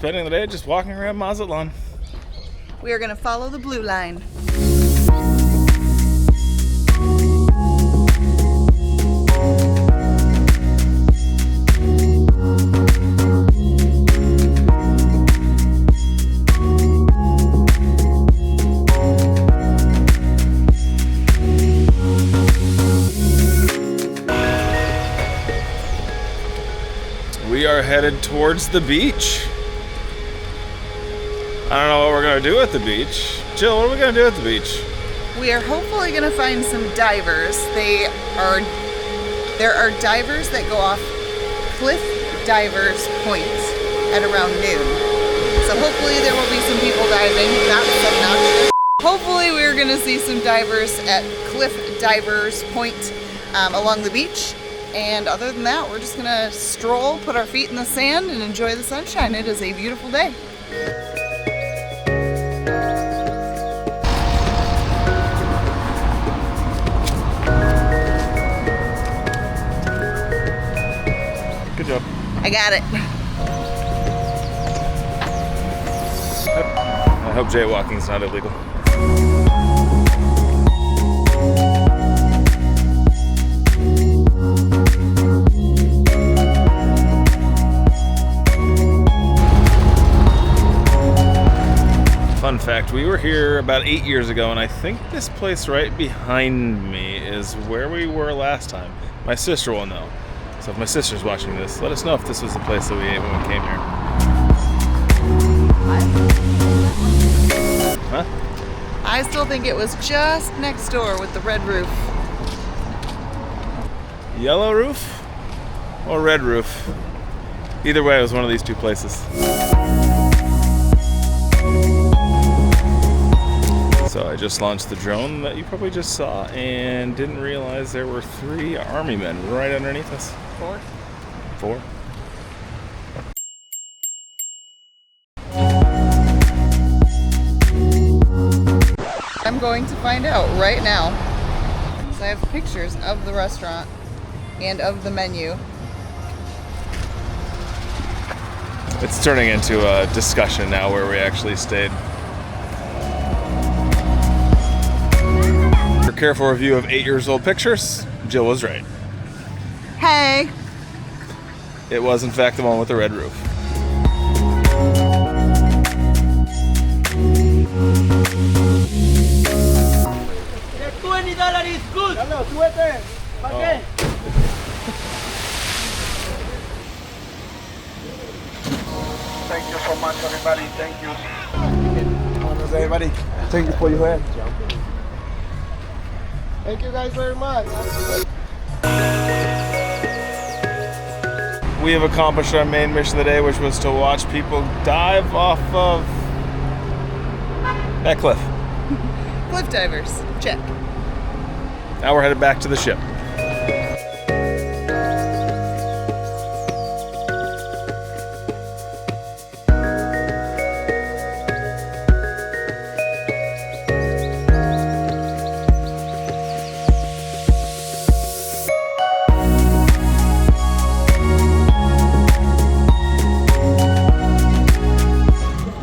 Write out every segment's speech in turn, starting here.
spending the day just walking around Mazatlan. We are going to follow the blue line. We are headed towards the beach. I don't know what we're gonna do at the beach. Jill, what are we gonna do at the beach? We are hopefully going to find some divers. There are divers that go off Cliff Divers Point at around noon. So hopefully there will be some people diving. That's obnoxious. Hopefully we're going to see some divers at Cliff Divers Point along the beach. And other than that, we're just gonna stroll, put our feet in the sand, and enjoy the sunshine. It is a beautiful day. Good job. I got it. I hope jaywalking's not illegal. Fun fact, we were here about 8 years ago, and I think this place right behind me is where we were last time. My sister will know. So if my sister's watching this, let us know if this was the place that we ate when we came here. Huh? I still think it was just next door with the red roof. Yellow roof or red roof? Either way, it was one of these two places. So I just launched the drone that you probably just saw and didn't realize there were 3 army men right underneath us. 4. I'm going to find out right now. So I have pictures of the restaurant and of the menu. It's turning into a discussion now where we actually stayed. For a careful review of 8 years old pictures, Jill was right. Hey! It was in fact the one with the red roof. $20 is good. Oh. Thank you so much, everybody. Thank you. Buenos, everybody. Thank you for your help. Thank you guys very much. We have accomplished our main mission of the day, which was to watch people dive off of that cliff. Cliff divers. Check. Now we're headed back to the ship.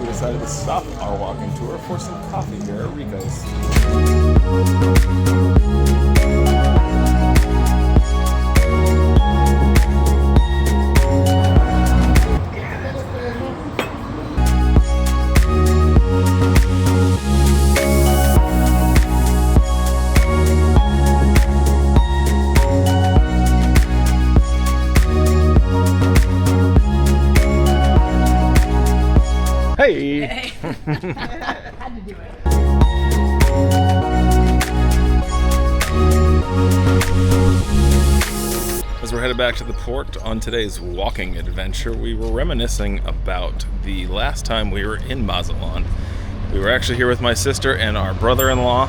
Decided to stop our walking tour for some coffee here at Rico's. Hey! Had to do it. As we're headed back to the port on today's walking adventure, we were reminiscing about the last time we were in Mazatlan. We were actually here with my sister and our brother-in-law,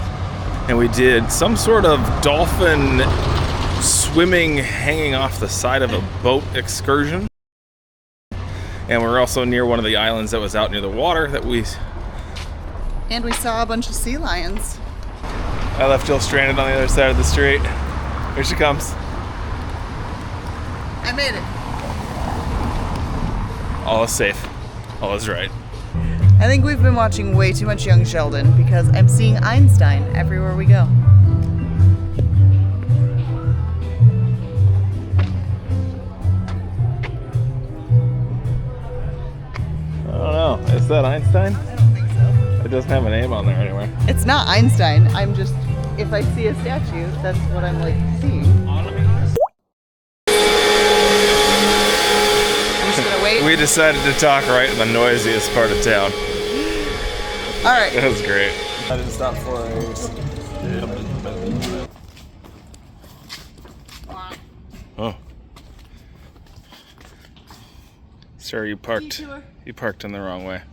and we did some sort of dolphin swimming hanging off the side of a boat excursion. And we're also near one of the islands that was out near the water that And we saw a bunch of sea lions. I left Jill stranded on the other side of the street. Here she comes. I made it. All is safe. I was right. I think we've been watching way too much Young Sheldon because I'm seeing Einstein everywhere we go. I don't know. Is that Einstein? I don't think so. It doesn't have a name on there anywhere. It's not Einstein. I'm just, if I see a statue, that's what I'm like seeing. I'm just gonna wait. We decided to talk right in the noisiest part of town. All right. That was great. I didn't stop for a... Oh. Sir, you parked in the wrong way.